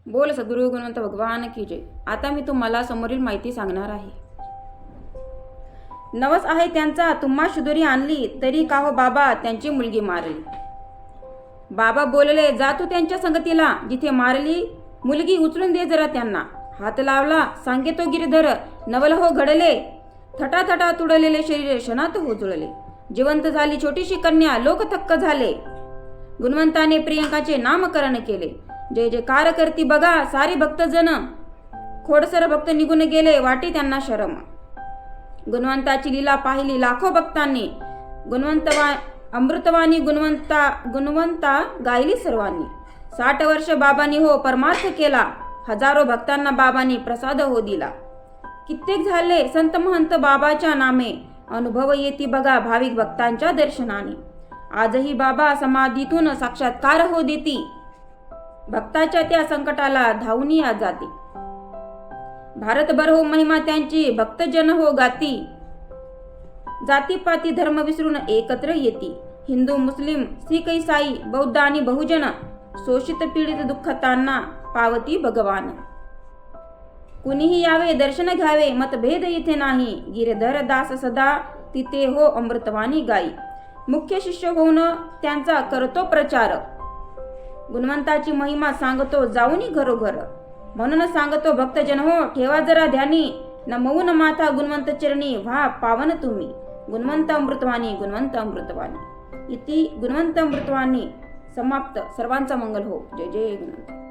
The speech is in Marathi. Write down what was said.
बोल सद्गुरु गुणवंत भगवान की जय। आता मी तुम्हाला समोरील माहिती सांगणार आहे। नवस आहे त्यांचा तुम्हा शुदुरी आणली, तरी का हो बाबा त्यांची मुलगी मारली। बाबा बोलले, जा तू त्यांच्या संगतीला, जिथे मारली मुलगी उचलून दे जरा त्यांना। हात लावला सांगे तो गिरधर, नवल हो घडले, थटाथटा तुडलेले शरीर क्षणात हो जुळले। जिवंत झाली छोटीशी कन्या, लोक थक्क झाले। गुणवंताने प्रियंकाचे नामकरण केले। जय जयकार करती बघा सारी भक्तजन, खोडसर भक्त निघून गेले वाटे त्यांना शरम। गुणवंताची लीला पाहिली लाखो भक्तांनी, अमृतवाणी गुणवंता गायली सर्वांनी। 60 वर्ष बाबांनी हो परमार्थ केला, हजारो भक्तांना बाबांनी प्रसाद हो दिला। कित्येक झाले संत महंत बाबाच्या नामे, अनुभव येती बघा भाविक भक्तांच्या दर्शनाने। आजही बाबा समाधीतून साक्षात्कार हो देती, भक्ताच्या त्या संकटाला धावून या जाती। भारतभर हो महिमा त्यांची, भक्तजन हो गाती, जातीपाती धर्म विसरून एकत्र येती। हिंदू मुस्लिम सिख ईसाई बौद्ध आणि बहुजन, शोषित पीडित दुःखतांना पावती भगवान। कुणीही यावे दर्शन घ्यावे मतभेद इथे नाही, गिरधर दास सदा तिथे हो अमृतवाणी गाई। मुख्य शिष्य होऊन त्यांचा करतो प्रचार, गुणवंताची महिमा सांगतो जाऊनी घरोघर। म्हणून सांगतो भक्तजन हो ठेवा जरा ध्यानी, नमवून माथा गुणवंत चरणी व्हा पावन तुम्ही। गुणवंत अमृतवाणी गुणवंत अमृतवाणी इति गुणवंत अमृतवाणी समाप्त। सर्वांचा मंगल हो। जय जय गुणवंत।